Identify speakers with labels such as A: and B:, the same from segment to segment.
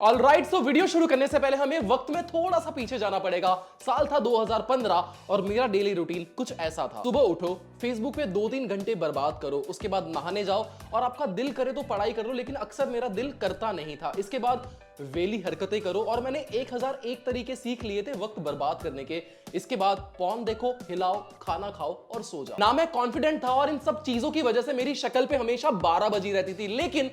A: Alright, so video शुरू करने से पहले हमें वक्त में थोड़ा सा पीछे जाना पड़ेगा। साल था 2015 और मेरा डेली रूटीन कुछ ऐसा था। सुबह उठो, फेसबुक पे 2-3 घंटे बर्बाद करो, उसके बाद नहाने जाओ और आपका दिल करे तो पढ़ाई कर लो, लेकिन अक्सर मेरा दिल करता नहीं था। इसके बाद वेली हरकतें करो और मैंने 1001 तरीके सीख लिए थे वक्त बर्बाद करने के। इसके बाद पॉर्न देखो, हिलाओ, खाना खाओ और सो जाओ। ना मैं कॉन्फिडेंट था और इन सब चीजों की वजह से मेरी शक्ल पे हमेशा 12 बजी रहती थी। लेकिन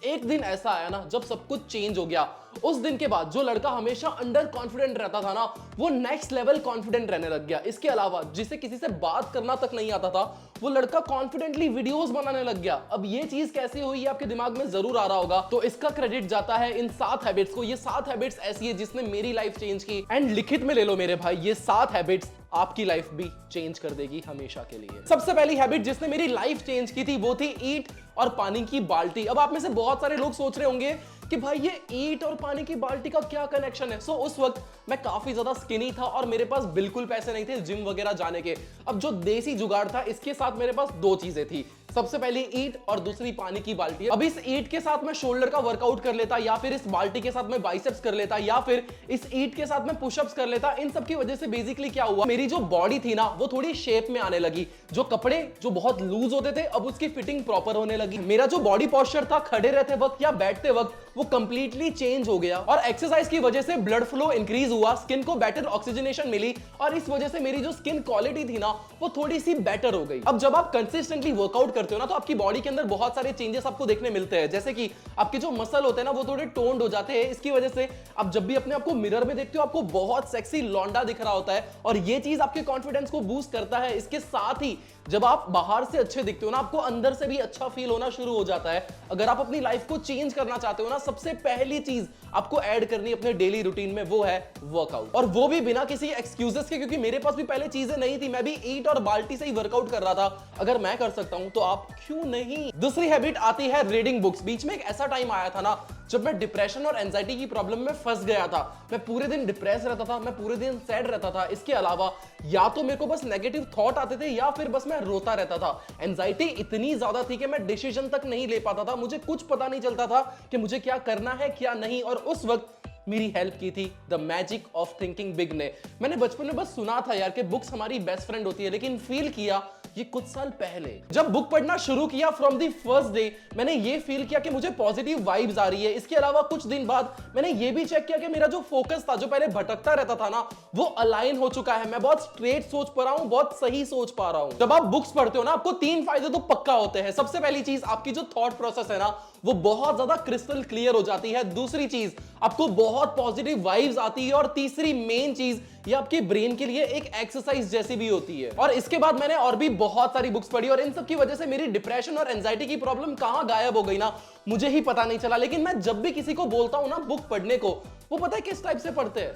A: एक दिन ऐसा आया ना जब सब कुछ चेंज हो गया। उस दिन के बाद जो लड़का हमेशा अंडर कॉन्फिडेंट रहता था ना, वो नेक्स्ट लेवल कॉन्फिडेंट रहने लग गया। इसके अलावा जिसे किसी से बात करना तक नहीं आता था, वो लड़का कॉन्फिडेंटली वीडियोस बनाने लग गया। अब ये चीज कैसे हुई आपके दिमाग में जरूर आ रहा होगा, तो इसका क्रेडिट जाता है इन 7 हैबिट्स को। ये 7 हैबिट्स ऐसी है जिसने मेरी लाइफ चेंज की। एंड लिखित में ले लो मेरे भाई, ये 7 हैबिट्स आपकी लाइफ भी चेंज कर देगी हमेशा के लिए। सबसे पहली हैबिट जिसने मेरी लाइफ चेंज की थी वो थी ईंट और पानी की बाल्टी। अब आप में से बहुत सारे लोग सोच रहे होंगे कि भाई ये ईंट और पानी की बाल्टी का क्या कनेक्शन है। सो उस वक्त मैं काफी ज्यादा स्किनी था और मेरे पास बिल्कुल पैसे नहीं थे जिम वगैरह जाने के। अब जो देसी जुगाड़ था, इसके साथ मेरे पास 2 चीजें थी। सबसे पहली ईंट और दूसरी पानी की बाल्टी। अब इस ईंट के साथ मैं शोल्डर का वर्कआउट कर लेता, या फिर इस बाल्टी के साथ मैं बाइसेप्स कर लेता, या फिर इस ईंट के साथ मैं पुशअप्स कर लेता। इन सब की वजह से बेसिकली क्या हुआ, मेरी जो बॉडी थी ना वो थोड़ी शेप में आने लगी। जो कपड़े जो बहुत लूज होते थे, अब उसकी फिटिंग प्रॉपर होने लगी। मेरा जो बॉडी पोस्चर था खड़े रहते वक्त या बैठते वक्त, वो कंप्लीटली चेंज हो गया। और एक्सरसाइज की वजह से ब्लड फ्लो इंक्रीज हुआ, स्किन को बेटर ऑक्सीजनेशन मिली और इस वजह से मेरी जो स्किन क्वालिटी थी ना वो थोड़ी सी बेटर हो गई। अब जब आप कंसिस्टेंटली वर्कआउट करते हो ना, तो आपकी बॉडी के अंदर बहुत सारे चेंजेस आपको देखने मिलते हैं। जैसे कि आपके जो मसल होते हैं ना वो थोड़े टोन्ड हो जाते हैं। इसकी वजह से आप जब भी अपने आप को मिरर में देखते हो, आपको बहुत सेक्सी लौंडा दिख रहा होता है और ये चीज आपके कॉन्फिडेंस को बूस्ट करता है। इसके साथ ही जब आप बाहर से अच्छे दिखते हो ना, आपको अंदर से भी अच्छा फील होना शुरू हो जाता है। अगर आप अपनी लाइफ को चेंज करना चाहते हो ना, सबसे पहली चीज आपको ऐड करनी अपने डेली रूटीन में, वो है वर्कआउट। और वो भी बिना किसी एक्सक्यूजेस के, क्योंकि मेरे पास भी पहले चीजें नहीं थी। मैं भी ईंट और बाल्टी से ही वर्कआउट कर रहा था। अगर मैं कर सकता हूं तो आप क्यों नहीं। दूसरी हैबिट आती है रीडिंग बुक्स। बीच में एक ऐसा टाइम आया था ना जब मैं डिप्रेशन और एंजाइटी की प्रॉब्लम में फंस गया था। मैं पूरे दिन डिप्रेस रहता था, मैं पूरे दिन सैड रहता था। इसके अलावा या तो मेरे को बस नेगेटिव थॉट आते थे या फिर बस मैं रोता रहता था। एंजाइटी इतनी ज्यादा थी कि मैं डिसीजन तक नहीं ले पाता था। मुझे कुछ पता नहीं चलता था कि मुझे क्या करना है क्या नहीं। और उस वक्त मेरी हेल्प की थी the magic of thinking big ने। मैंने बचपन में बस सुना था यार कि बुक्स हमारी बेस्ट फ्रेंड होती है, लेकिन फील किया ये कुछ साल पहले जब बुक पढ़ना शुरू किया। फ्रॉम द फर्स्ट डे मैंने ये फील किया कि मुझे पॉजिटिव वाइब्स आ रही है। इसके अलावा कुछ दिन बाद मैंने ये भी चेक किया कि मेरा जो फोकस था, जो पहले भटकता रहता था ना, वो अलाइन हो चुका है। मैं बहुत स्ट्रेट सोच पा रहा हूं, बहुत सही सोच पा रहा हूं। जब आप बुक्स पढ़ते हो ना, आपको 3 फायदे तो पक्का होते हैं। सबसे पहली चीज, आपकी जो थॉट प्रोसेस है ना वो बहुत ज्यादा क्रिस्टल क्लियर हो जाती है। दूसरी चीज, आपको बहुत पॉजिटिव वाइब्स आती है। और तीसरी मेन चीज, ये आपके ब्रेन के लिए एक एक्सरसाइज जैसी भी होती है। और इसके बाद मैंने और भी बहुत सारी बुक्स पढ़ी और इन सब की वजह से मेरी डिप्रेशन और एंजाइटी की प्रॉब्लम कहां गायब हो गई ना, मुझे ही पता नहीं चला। लेकिन मैं जब भी किसी को बोलता हूं ना बुक पढ़ने को, वो पता है किस टाइप से पढ़ते हैं।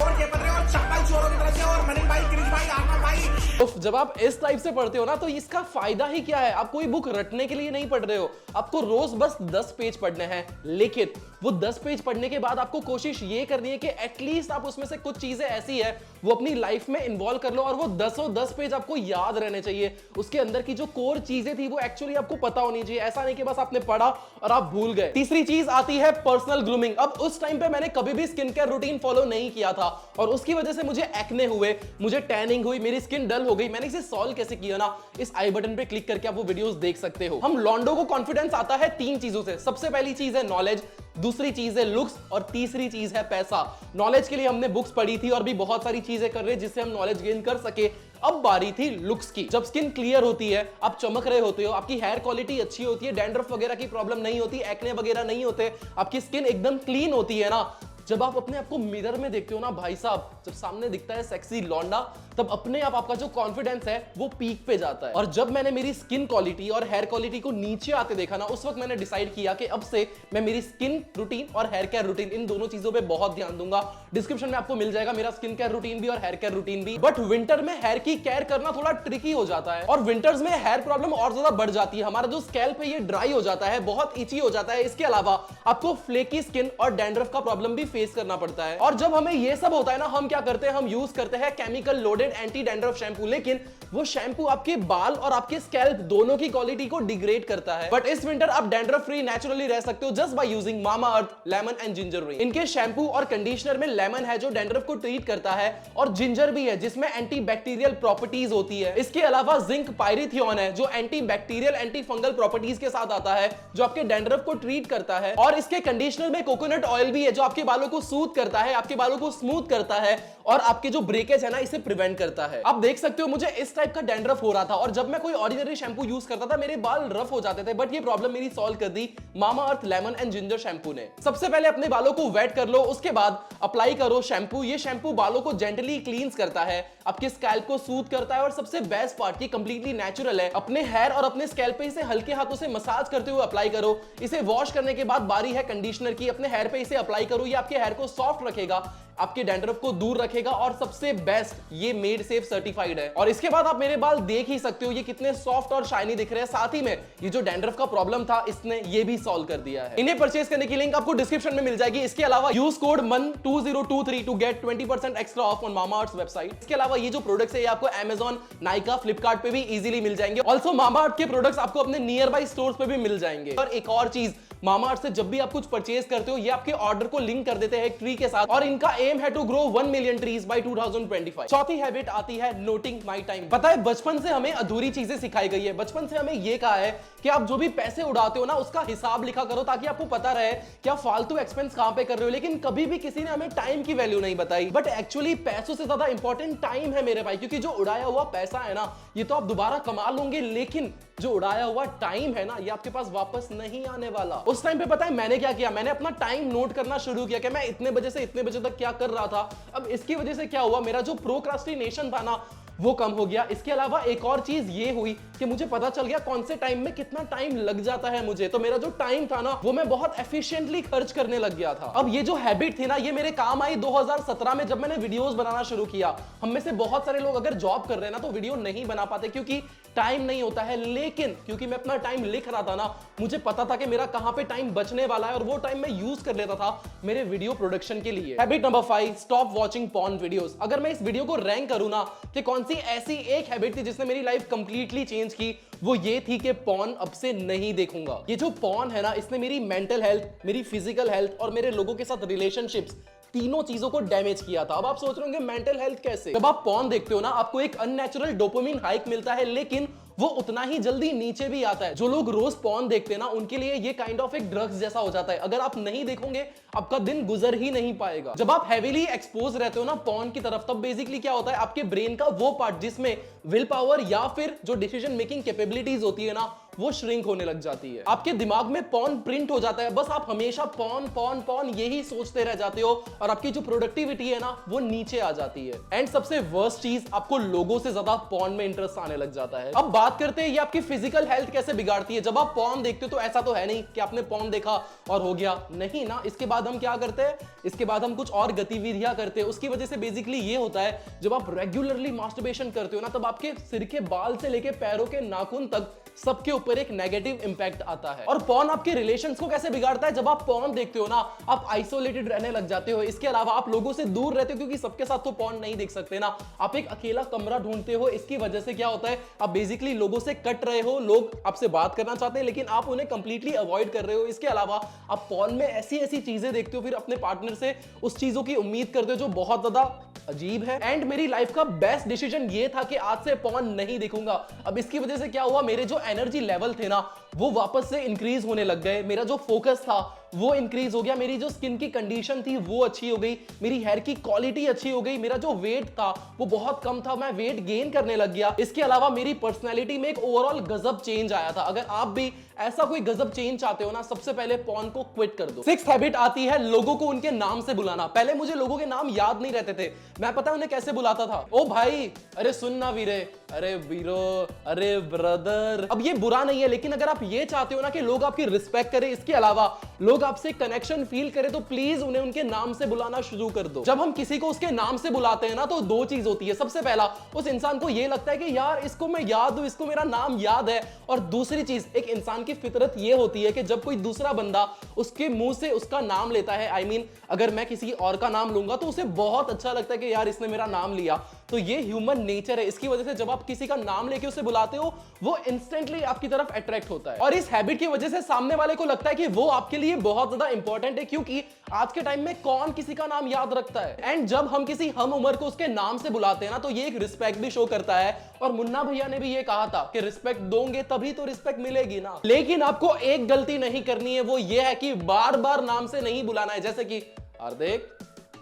A: तो जब आप इस टाइप से पढ़ते हो ना, तो इसका फायदा ही क्या है। आप कोई बुक रटने के लिए नहीं पढ़ रहे हो, आपको रोज बस 10 पेज पढ़ने हैं। लेकिन वो 10 पेज पढ़ने के बाद आपको कोशिश ये करनी है कि एटलीस्ट आप उसमें से कुछ चीजें ऐसी है वो अपनी लाइफ में इन्वॉल्व कर लो। और वो 10 पेज आपको याद रहने चाहिए। उसके अंदर की जो कोर चीजें थी वो एक्चुअली आपको पता होनी चाहिए। ऐसा नहीं कि बस आपने पढ़ा और आप भूल गए। तीसरी चीज आती है पर्सनल ग्रूमिंग। अब उस टाइम पे मैंने कभी भी स्किन केयर रूटीन फॉलो नहीं किया था और उसकी वजह से मुझे एक्ने हुए, मुझे टैनिंग हुई, मेरी स्किन डल हो गई। मैंने इसे सॉल्व कैसे किया ना, इस आई बटन पे क्लिक करके आप वो वीडियोस देख सकते हो। हम लॉन्डो को कॉन्फिडेंस आता है 3 चीजों से। सबसे पहली चीज है नॉलेज, दूसरी चीज है लुक्स और तीसरी चीज है पैसा। नॉलेज के लिए हमने बुक्स पढ़ी थी और भी बहुत सारी चीजें कर रहे जिससे हम नॉलेज गेन कर सके। अब बारी थी लुक्स की। जब स्किन क्लियर होती है, आप चमक रहे होते हो, आपकी हेयर क्वालिटी अच्छी होती है, डैंड्रफ वगैरह की प्रॉब्लम नहीं होती, एक्ने वगैरह नहीं होते, आपकी स्किन एकदम क्लीन होती है ना, जब आप अपने आप को मिरर में देखते हो ना भाई साहब, जब सामने दिखता है सेक्सी लौंडा, तब अपने आप आपका जो कॉन्फिडेंस है वो पीक पे जाता है। और जब मैंने मेरी स्किन क्वालिटी और हेयर क्वालिटी को नीचे आते देखा ना, उस वक्त मैंने डिसाइड किया कि अब से मैं मेरी स्किन रूटीन और हेयर केयर रूटीन, इन दोनों चीजों पे बहुत ध्यान दूंगा। डिस्क्रिप्शन में आपको मिल जाएगा मेरा स्किन केयर रूटीन भी और हेयर केयर रूटीन भी। बट विंटर में हेयर की केयर करना थोड़ा ट्रिकी हो जाता है और विंटर्स में हेयर प्रॉब्लम और ज्यादा बढ़ जाती है। हमारा जो स्कैल्प है ये ड्राई हो जाता है, बहुत इची हो जाता है। इसके अलावा आपको फ्लेकी स्किन और डैंड्रफ का प्रॉब्लम भी फेस करना पड़ता है। और जब हमें ये सब होता है ना, हम क्या करते हैं, हम यूज करते हैं chemical loaded anti dandruff shampoo, लेकिन वो शैम्पू आपके बाल और आपके स्कैल्प दोनों की क्वालिटी को डिग्रेड करता है। बट इस विंटर आप डैंड्रफ फ्री नेचुरली रह सकते हो just by using Mamaearth lemon and ginger rain. इनके शैम्पू और कंडीशनर में लेमन है जो डैंड्रफ को ट्रीट करता है, और जिंजर भी है जिसमें एंटी बैक्टीरियल प्रॉपर्टीज होती है। इसके अलावा जिंक पायरिथियोन है जो anti bacterial anti fungal properties के साथ आता है, जो आपके डैंड्रफ को ट्रीट करता है। और इसके कंडीशनर में कोकोनट ऑयल भी है जो आपके बालों को सूद करता है, आपके बालों को स्मूथ करता है, और आपके जो ब्रेकेज है ना इसे प्रिवेंट करता है। आप देख सकते हो मुझे इस टाइप का डैंड्रफ हो रहा था, और जब मैं कोई ऑर्डिनरी शैम्पू यूज करता था मेरे बाल रफ हो जाते थे, बट ये प्रॉब्लम मेरी सॉल्व कर दी Mamaearth lemon and ginger shampoo ने। सबसे पहले अपने बालों को वेट कर लो, उसके बाद अप्लाई करो शैम्पू। ये शैम्पू बालों को जेंटली क्लींस करता है, आपके स्कैल्प को सूद करता है, और सबसे बेस्ट पार्ट ये कंप्लीटली नेचुरल है। अपने हेयर और अपने स्कैल्प पे इसे हल्के हाथों से मसाज करते हुए अप्लाई करो। इसे वॉश करने के बाद बारी है कंडीशनर की, अपने हेयर पे इसे अप्लाई करो। ये आपके हेयर को सॉफ्ट रखेगा, आपके डैंड्रफ को दूर रखेगा, और सबसे बेस्ट ये मेड सेफ सर्टिफाइड है। और इसके बाद आप मेरे बाल देख ही सकते हो ये कितने सॉफ्ट और शाइनी दिख रहे हैं। साथ ही में ये जो डैंड्रफ का प्रॉब्लम था इसने ये भी सॉल्व कर दिया है। इन्हें परचेज करने की लिंक आपको डिस्क्रिप्शन में मिल जाएगी। इसके अलावा यूज कोड मन2023 to get 20% extra off on Mamaearth website. इसके अलावा ये जो प्रोडक्ट्स है ये आपको Amazon, नाइका, फ्लिपकार्ट पे भी इजीली मिल जाएंगे। ऑल्सो मामाअर्थ के प्रोडक्ट्स आपको अपने नियर बाई स्टोर्स पे भी मिल जाएंगे। और एक और चीज, मामाअर्थ से जब भी आप कुछ परचेज करते हो ये आपके ऑर्डर को लिंक कर देते हैं एक ट्री के साथ, और इनका एम है to grow 1 million trees by 2025। चौथी हैबिट आती है नोटिंग माय टाइम। पता है बचपन से हमें अधूरी चीजें सिखाई गई है। बचपन से हमें ये कहा है कि आप जो भी पैसे उड़ाते हो ना उसका हिसाब लिखा करो, ताकि आपको पता रहे कि आप फालतू एक्सपेंस कहां पे कर रहे हो। लेकिन कभी भी किसी ने हमें टाइम की वैल्यू नहीं बताई। बट एक्चुअली पैसों से ज्यादा इंपॉर्टेंट टाइम है मेरे भाई, क्योंकि जो उड़ाया हुआ पैसा है ना ये तो आप दोबारा कमा लोगे, लेकिन जो उड़ाया हुआ टाइम है ना ये आपके पास वापस नहीं आने वाला। उस टाइम पे पता है मैंने क्या किया, मैंने अपना टाइम नोट करना शुरू किया कि मैं इतने बजे से इतने बजे तक क्या कर रहा था। अब इसकी वजह से क्या हुआ, मेरा जो प्रोक्रास्टिनेशन था ना वो कम हो गया। इसके अलावा एक और चीज ये हुई कि मुझे पता चल गया कौन से टाइम में कितना टाइम लग जाता है मुझे। तो मेरा जो टाइम था ना वो मैं बहुत एफिशिएंटली खर्च करने लग गया था। अब ये जो हैबिट थी ना ये मेरे काम आई 2017 में, जब मैंने वीडियोस बनाना शुरू किया। हम में से बहुत सारे लोग अगर जॉब कर रहे हैं ना तो वीडियो नहीं बना पाते क्योंकि टाइम नहीं होता है, लेकिन क्योंकि मैं अपना टाइम लिख रहा था ना मुझे पता था कि मेरा कहां पे टाइम बचने वाला है, और वो टाइम मैं यूज कर लेता था मेरे वीडियो प्रोडक्शन के लिए। Habit number 5, stop watching porn videos. अगर मैं इस वीडियो को रैंक करूं ना कि कौन सी ऐसी एक हैबिट थी जिसने मेरी लाइफ कंप्लीटली चेंज की, वो ये थी कि पॉर्न अब से नहीं देखूंगा। ये जो पॉर्न है ना इसने मेरी मेंटल हेल्थ, मेरी फिजिकल हेल्थ और मेरे लोगों के साथ रिलेशनशिप्स तीनों चीजों को डैमेज किया था। अब आप सोच रहे होंगे मेंटल हेल्थ कैसे? जब आप पॉर्न देखते हो ना आपको एक अननेचुरल डोपामिन हाइक मिलता है, लेकिन वो उतना ही जल्दी नीचे भी आता है। जो लोग रोज पॉर्न देखते हैं ना उनके लिए ये काइंड ऑफ एक ड्रग्स जैसा हो जाता है। अगर आप नहीं देखोगे आपका दिन गुजर ही नहीं पाएगा। जब आप हेवीली एक्सपोज रहते हो ना पॉर्न की तरफ, तब बेसिकली क्या होता है आपके ब्रेन का वो पार्ट जिसमें विल पावर या फिर जो डिसीजन मेकिंग कैपेबिलिटीज होती है ना वो श्रिंक होने लग जाती है। आपके दिमाग में पॉर्न प्रिंट हो जाता है, बस आप हमेशा पॉर्न पॉर्न पॉर्न यही सोचते रह जाते हो, और आपकी जो प्रोडक्टिविटी है ना वो नीचे आ जाती है। एंड सबसे वर्स्ट चीज, आपको लोगों से ज्यादा पॉर्न में इंटरेस्ट आने लग जाता है। अब बात करते हैं ये आपकी फिजिकल हेल्थ कैसे बिगाड़ती है। जब आप पॉर्न देखते हो तो ऐसा तो है नहीं कि आपने पॉर्न देखा और हो गया, नहीं ना। इसके बाद हम क्या करते हैं, इसके बाद हम कुछ और गतिविधियां करते हैं। उसकी वजह से बेसिकली ये होता है जब आप रेगुलरली मास्टरबेशन करते हो ना तब आपके सिर के बाल से लेके पैरों के नाखून तक सबके ऊपर एक नेगेटिव इंपैक्ट आता है। और पॉर्न आपके रिलेशंस को कैसे बिगाड़ता है, जब आप पॉर्न देखते हो ना आप आइसोलेटेड रहने लग जाते हो। इसके अलावा आप लोगों से दूर रहते हो क्योंकि सबके साथ तो पॉर्न नहीं देख सकते ना, आप एक अकेला कमरा ढूंढते हो। इसकी वजह से क्या होता है आप बेसिकली लोगों से कट रहे हो, लोग आपसे बात करना चाहते हैं लेकिन आप उन्हें कंप्लीटली अवॉइड कर रहे हो। इसके अलावा आप पॉर्न में ऐसी ऐसी चीजें देखते हो, फिर अपने पार्टनर से उस चीजों की उम्मीद करते हो जो बहुत ज्यादा अजीब है। एंड मेरी लाइफ का बेस्ट डिसीजन ये था कि आज से पॉर्न नहीं देखूंगा। अब इसकी वजह से क्या हुआ, मेरे जो एनर्जी लेवल थे ना वो वापस से इंक्रीज होने लग गए, मेरा जो फोकस था वो इंक्रीज हो गया, मेरी जो स्किन की कंडीशन थी वो अच्छी हो गई, मेरी हेयर की क्वालिटी अच्छी हो गई, मेरा जो वेट था वो बहुत कम था, मैं वेट गेन करने लग गया। इसके अलावा मेरी पर्सनैलिटी में एक ओवरऑल गजब चेंज आया था। अगर आप भी ऐसा कोई गजब चेंज चाहते हो ना सबसे पहले पॉर्न को क्विट कर दो। 6th हैबिट आती है लोगों को उनके नाम से बुलाना। पहले मुझे लोगों के नाम याद नहीं रहते थे, मैं पता है उन्हें कैसे बुलाता था, ओ भाई, अरे सुन ना वीरे, अरे वीरो, अरे ब्रदर। अब ये बुरा नहीं है, लेकिन अगर आप ये चाहते हो ना कि लोग आपकी रिस्पेक्ट करें, इसके अलावा लोग आपसे कनेक्शन फील करें, तो प्लीज उन्हें उनके नाम से बुलाना शुरू कर दो। जब हम किसी को उसके नाम से बुलाते हैं ना, तो दो चीज होती है। सबसे पहला, उस इंसान को ये लगता है कि यार इसको मैं याद हूं, इसको मेरा नाम याद है। और दूसरी चीज, एक इंसान की फितरत ये होती है कि जब कोई दूसरा बंदा उसके मुंह से उसका नाम लेता है, आई मीन अगर मैं किसी और का नाम लूंगा तो उसे बहुत अच्छा लगता है कि यार इसने मेरा नाम लिया। तो ये ह्यूमन नेचर है। इसकी वजह से जब आप किसी का नाम लेके उसे बुलाते हो, वो इंस्टेंटली आपकी तरफ अट्रैक्ट होता है। और इस हैबिट की वजह से सामने वाले को लगता है कि वो आपके लिए बहुत ज्यादा इंपॉर्टेंट है, क्योंकि आज के टाइम में कौन किसी का नाम याद रखता है। एंड जब हम किसी हम उम्र को उसके नाम से बुलाते हैं ना, तो ये एक रिस्पेक्ट भी शो करता है। और मुन्ना भैया ने भी ये कहा था कि रिस्पेक्ट दोगे तभी तो रिस्पेक्ट मिलेगी ना। लेकिन आपको एक गलती नहीं करनी है, वो ये है कि बार बार नाम से नहीं बुलाना है। जैसे कि हार्दिक,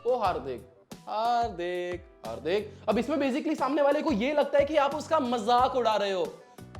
A: ओ हार्दिक, हार्दिक, हार्दिक। अब इसमें बेसिकली सामने वाले को ये लगता है कि आप उसका मजाक उड़ा रहे हो।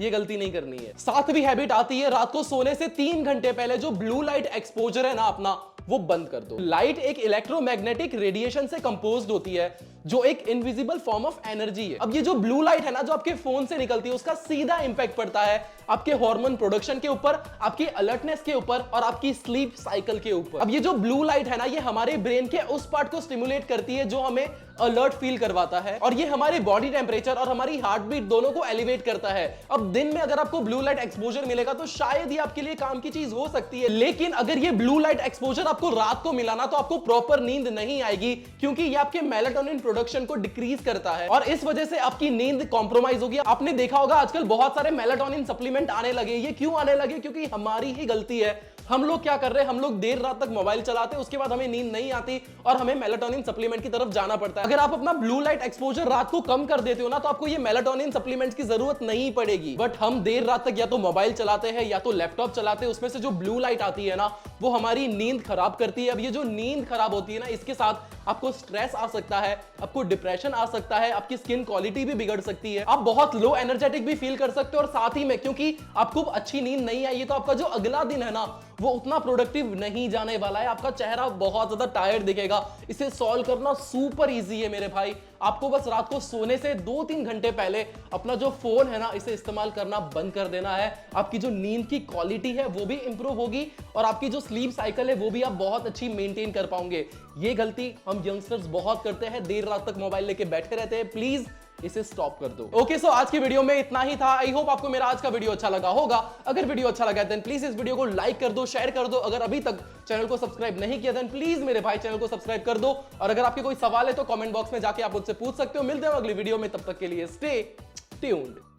A: ये गलती नहीं करनी है। सातवीं हैबिट आती है, रात को सोने से 3 घंटे पहले जो ब्लू लाइट एक्सपोजर है ना अपना, वो बंद कर दो। लाइट एक इलेक्ट्रोमैग्नेटिक रेडिएशन से कंपोज्ड होती है, जो एक इनविजिबल फॉर्म ऑफ एनर्जी है। अब ये जो ब्लू लाइट है ना, जो आपके फोन से निकलती है, उसका सीधा इंपैक्ट पड़ता है आपके हार्मोन प्रोडक्शन के ऊपर, आपकी अलर्टनेस के ऊपर और आपकी स्लीप साइकिल के ऊपर। अब ये जो ब्लू लाइट है ना, ये हमारे ब्रेन के उस पार्ट को स्टिमुलेट करती है जो हमें अलर्ट फील करवाता है, और ये हमारे बॉडी टेम्परेचर और हमारी हार्ट बीट दोनों को एलिवेट करता है। अब दिन में अगर आपको ब्लू लाइट एक्सपोजर मिलेगा तो शायद ये आपके लिए काम की चीज हो सकती है, लेकिन अगर ये ब्लू लाइट एक्सपोजर आपको रात को मिला ना, तो आपको प्रॉपर नींद नहीं आएगी, क्योंकि ये आपके मेलाटोनिन प्रोडक्शन को डिक्रीज करता है और इस वजह से आपकी नींद कॉम्प्रोमाइज होगी। आपने देखा होगा आजकल बहुत सारे मेलाटोनिन सप्लीमेंट आने लगे। ये क्यों आने लगे? क्योंकि हमारी ही गलती है। हम लोग क्या कर रहे हैं, हम लोग देर रात तक मोबाइल चलाते हैं, उसके बाद हमें नींद नहीं आती और हमें मेलाटोनिन सप्लीमेंट की तरफ जाना पड़ता है। अगर आप अपना ब्लू लाइट एक्सपोजर रात को कम कर देते हो ना, तो आपको ये मेलाटोनिन सप्लीमेंट्स की जरूरत नहीं पड़ेगी। बट हम देर रात तक या तो मोबाइल चलाते हैं या तो लैपटॉप चलाते हैं, उसमें से जो ब्लू लाइट आती है ना, वो हमारी नींद खराब करती है। अब ये जो नींद खराब होती है ना, इसके साथ आपको स्ट्रेस आ सकता है, आपको डिप्रेशन आ सकता है, आपकी स्किन क्वालिटी भी बिगड़ सकती है, आप बहुत लो एनर्जेटिक भी फील कर सकते हो, और साथ ही में क्योंकि आपको अच्छी नींद नहीं आई है, तो आपका जो अगला दिन है ना, वो उतना प्रोडक्टिव नहीं जाने वाला है। आपका चेहरा बहुत ज्यादा टायर्ड दिखेगा। इसे सॉल्व करना सुपर इजी है मेरे भाई। आपको बस रात को सोने से 2-3 घंटे पहले अपना जो फोन है ना, इसे इस्तेमाल करना बंद कर देना है। आपकी जो नींद की क्वालिटी है वो भी इंप्रूव होगी, और आपकी जो स्लीप साइकिल है वो भी आप बहुत अच्छी मेंटेन कर पाओगे। ये गलती हम यंगस्टर्स बहुत करते हैं, देर रात तक मोबाइल लेके बैठे रहते हैं। प्लीज इसे स्टॉप कर दो। ओके, सो आज की वीडियो में इतना ही था। आई होप आपको मेरा आज का वीडियो अच्छा लगा होगा। अगर वीडियो अच्छा लगा देन प्लीज इस वीडियो को लाइक कर दो, शेयर कर दो। अगर अभी तक चैनल को सब्सक्राइब नहीं किया देन प्लीज मेरे भाई चैनल को सब्सक्राइब कर दो। और अगर आपके कोई सवाल है तो कमेंट बॉक्स में जाके आप मुझसे पूछ सकते हो। मिलते हैं अगली वीडियो में, तब तक के लिए स्टे ट्यून्ड।